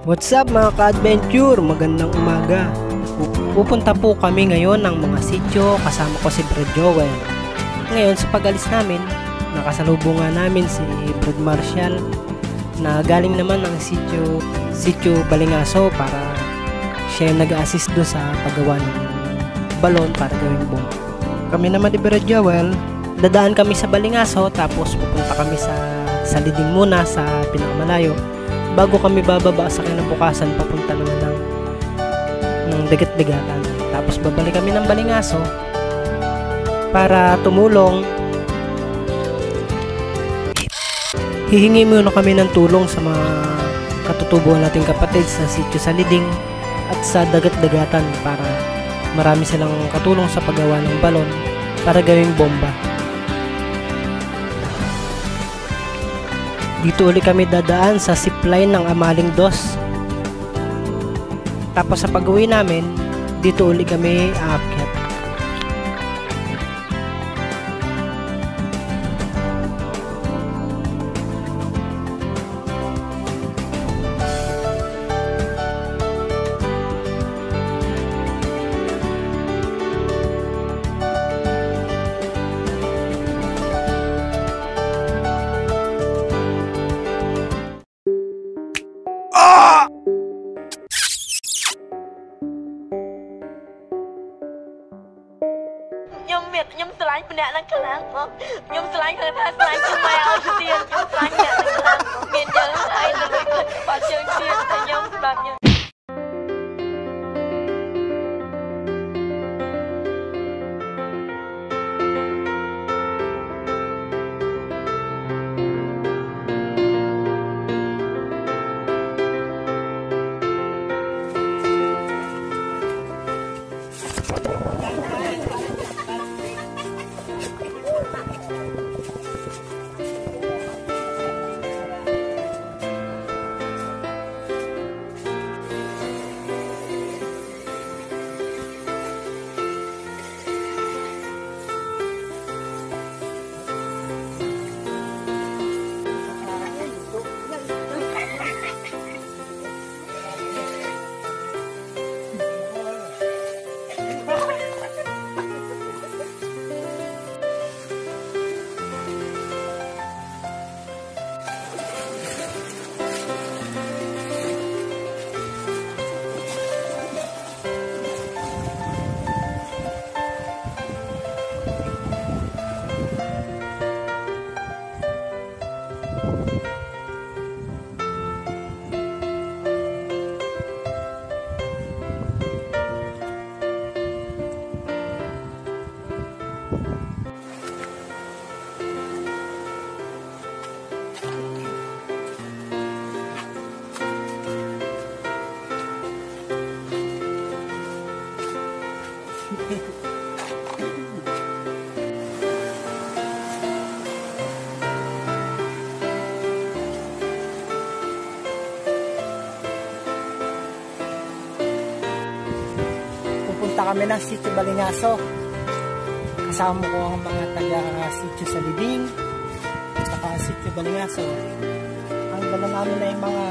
What's up mga ka-adventure? Magandang umaga. Pupunta po kami ngayon ng mga sityo kasama ko si Brad Joel. Ngayon sa pag-alis namin, nakasalubungan namin si Brad Marshall na galing naman ng sityo Balingaso para siya yung nag-assist doon sa paggawa ng balon para gawing bomb. Kami naman ni Brad Joel, dadaan kami sa Balingaso tapos pupunta kami sa Liding muna sa pinakamalayo bago kami bababa sa kinabukasan papunta naman ng Dagat-Dagatan. Tapos babalik kami ng Balingaso para tumulong. Hihingi muna kami ng tulong sa mga katutubuan nating kapatid sa sityo sa Liding at sa Dagat-Dagatan para marami silang katulong sa paggawa ng balon para gawing bomba. Dito ulit kami dadaan sa zipline ng Amaling Dos. Tapos sa pag-uwi namin, dito ulit kami aakyat.ខ្ញុំស្រឡាញ់ម្នាក់នឹងខ្លាំងមកខ្ញុំស្រឡាញ់គាត់ថាស្រឡាញ់ជាមួយឲ្យទៀតខ្ញុំស្រឡាញ់ម្នាក់នឹងខ្លាំងមានយើងហើយនៅបាត់ជើងទៀតតែខ្ញុំសម្រាប់ខ្ញុំPupunta kami ng sityo Balingaso. Kasama ko ang mga taga-sityo sa Liding at saka sityo Balingaso. Ang dala namin ay mga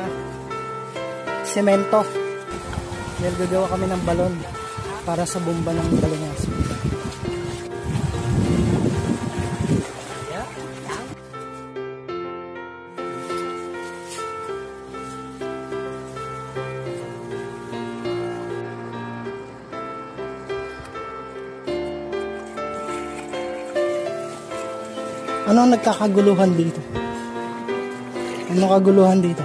semento. Dahil gagawa kami ng balon para sa bomba ng Balingaso. Ano ang nagkakaguluhan dito? Ano kaguluhan dito?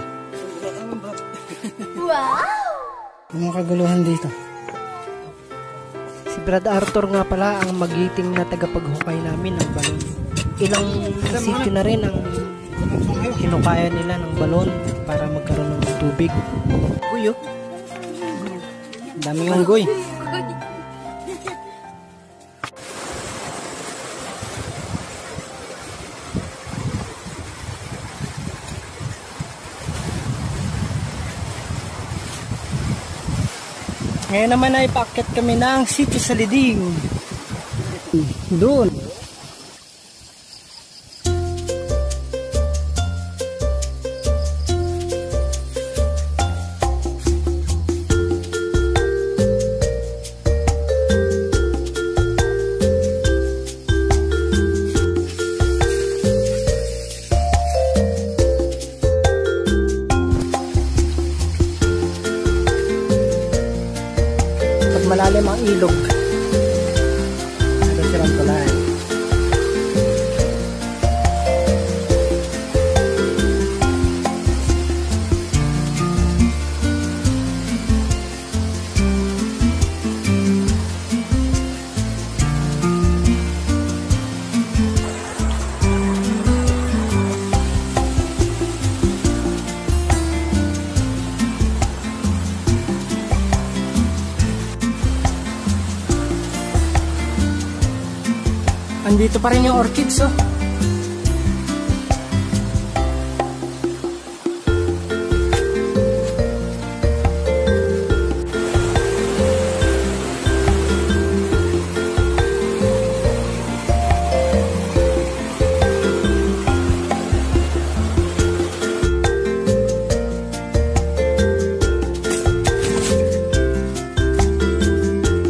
wow Ano kaguluhan dito? Si Brad Arthur nga pala ang magiting na tagapaghukay namin ng balon. Ilang sityo na rin ang hinukaya nila ng balon para magkaroon ng tubig. Uy, oh. Daming unggoy. Ngayon naman ay paakyat kami ng sityo sa Liding. Doon. ilalim ang ilog. Ano silang tulay. Andito pa rin yung orchids, oh.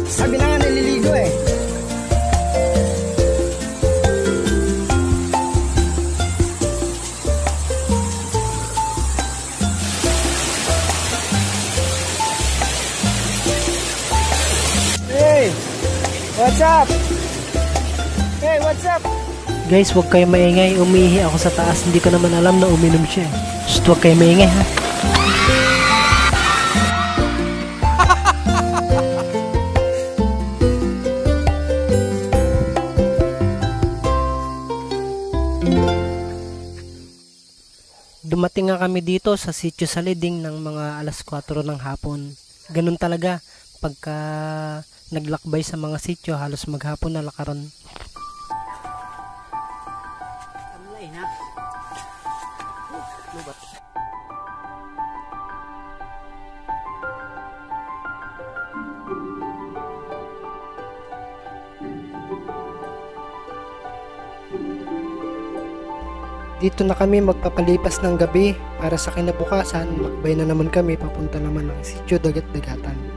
Sabi na nga naliligo eh. Hey, what's up? Hey, what's up? Guys, huwag kayo maingay. Umihi ako sa taas. Hindi ko naman alam na uminom siya. Just huwag kayo maingay, ha? Dumating nga kami dito sa Sitio Saliding ng mga alas 4 ng hapon. Ganun talaga. Pagka naglakbay sa mga sitio, halos maghapon na lakaron. Dito na kami magpapalipas ng gabi para sa kinabukasan, lakbay na naman kami papunta naman ng Sitio Dagat-Dagatan.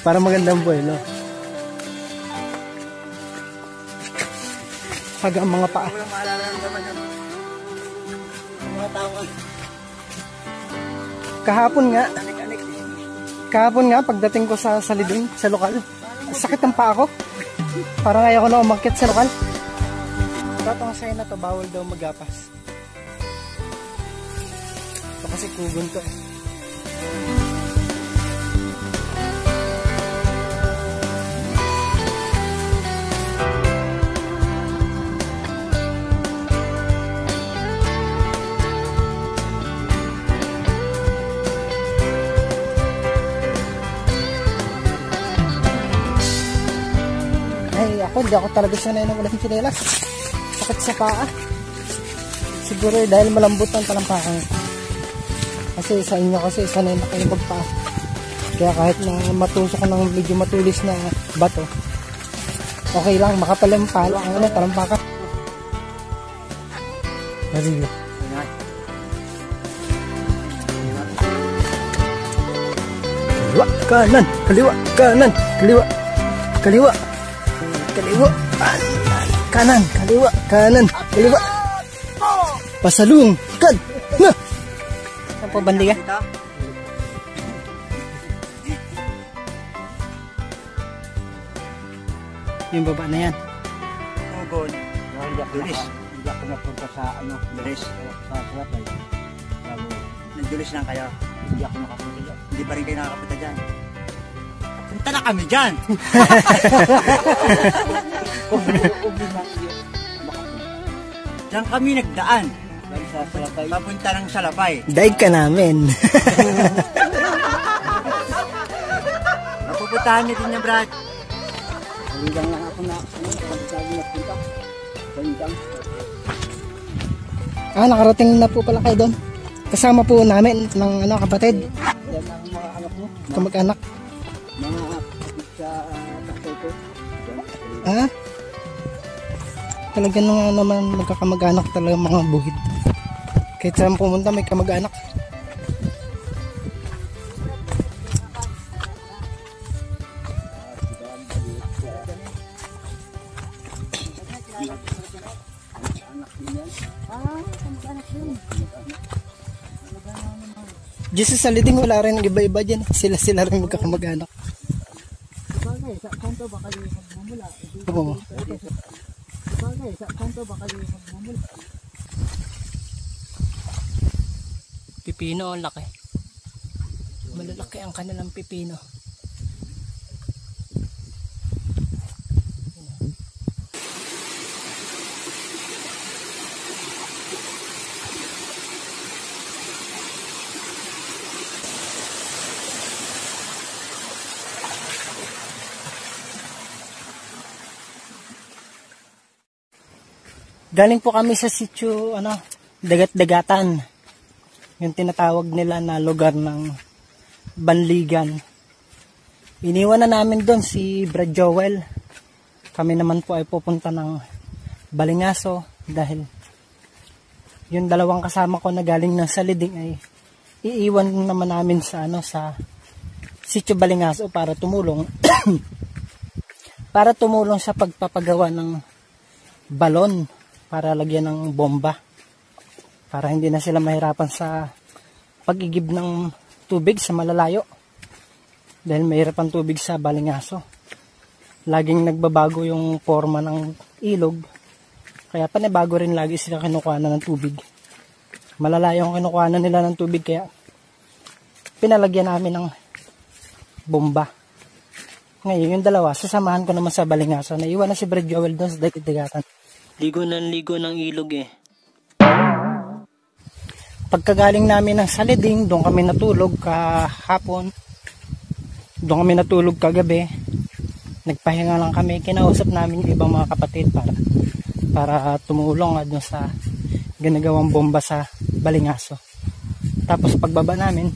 Para magandang buhay, no? Pag ang mga paa. Kahapon nga, pagdating ko sa Saliding, sa lokal, sakit ang paa ko. Parang ayaw ko na umakyat sa lokal. Tatong sa'yo na to, bawal daw magapas. Ito kasi kugon to eh. Hindi ako talaga sanay ng walang tsinelas. Sakit sa paa. Siguro dahil malambot ang talampakan. Kasi sa inyo kasi sanay na kayo magpaa. Kaya kahit na matusok ko ng medyo matulis na bato, okay lang, makapalampalo ang talampakan. Nariyo. Kaliwa, kanan, kaliwa, kanan, kaliwa, kaliwa. Kaliwa, kanan, kaliwa, kanan, kaliwa. Pasalung, kad, na. Saan po bandi ka? Yung baba na yan. Tungkol, nagdulis. Hindi ako napunta sa dulis. Sa Salapay. Nagdulis lang kayo. Hindi ako nakapunta. Hindi pa rin kayo nakakapunta dyan. Punta na kami dyan! Diyan kami nagdaan. Papunta ng Salapay. Daig ka namin. Napupuntahan niyo din niya, Brad. Hanggang lang ako na sabi na punta. Nakarating na po pala kayo doon. Kasama po namin ng kapatid. Yan ang mga anak mo. Kamag-anak. Mga sa tatay ko. Talaga na nga naman magkakamag-anak talaga mga buhid. Kahit saan pumunta may kamag-anak. Kamag-anak din yan. Kamag-anak yun. Diyos sa Saliding wala rin iba-iba dyan. Sila rin magkakamag-anak. Sabagay, sa kanto baka yung magmumula. Oo. Sabagay, sa kanto baka yung magmumula. Pipino, ang laki. Malalaki ang kanilang pipino. Galing po kami sa sitio, dagat-dagatan. Yung tinatawag nila na lugar ng Banligan. Iniwan na namin doon si Brad Joel. Kami naman po ay pupunta ng Balingaso dahil yung dalawang kasama ko na galing ng Saliding ay iiwan naman namin sa sa sitio Balingaso para tumulong sa pagpapagawa ng balon para lagyan ng bomba para hindi na sila mahirapan sa pag-igib ng tubig sa malalayo dahil mahirap ang tubig sa Balingaso. Laging nagbabago yung forma ng ilog kaya panibago rin lagi sila kinukuhanan ng tubig. Malalayo ang kinukuhanan nila ng tubig kaya pinalagyan namin ng bomba. Ngayon yung dalawa sasamahan ko naman sa Balingaso. Naiwan na si Brad Joel doon sa dagat-dagatan. Ligo ng ilog eh. Pagkagaling namin ng Saliding, doon kami natulog kahapon. Doon kami natulog kagabi. Nagpahinga lang kami. Kinausap namin yung ibang mga kapatid para tumulong doon sa ginagawang bomba sa Balingaso. Tapos pagbaba namin,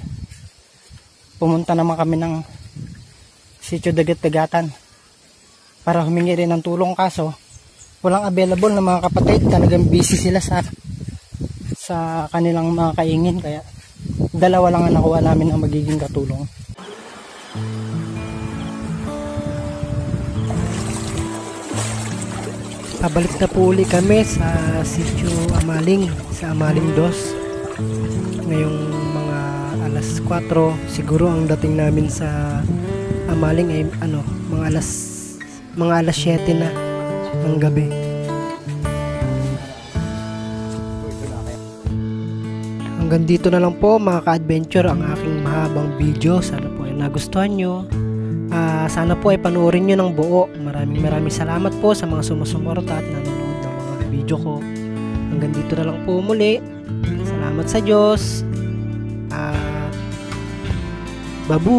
pumunta naman kami ng sitio dagat-dagatan para humingi rin ng tulong kaso walang available na mga kapatid. Talagang busy sila sa kanilang mga kaingin kaya dalawa lang ang nakuha namin ang magiging katulong. Pabalik na po uli kami sa sitio Amaling, sa Amaling 2. Ngayong mga alas 4 siguro ang dating namin sa Amaling ay mga alas 7 na ng gabi. Hanggang dito na lang po mga ka-adventure ang aking mahabang video. Sana po ay nagustuhan nyo. Sana po ay panoorin nyo ng buo. Maraming salamat po sa mga sumusuporta at nanonood ng mga video ko. Hanggang dito na lang po muli. Salamat sa Diyos. Babu!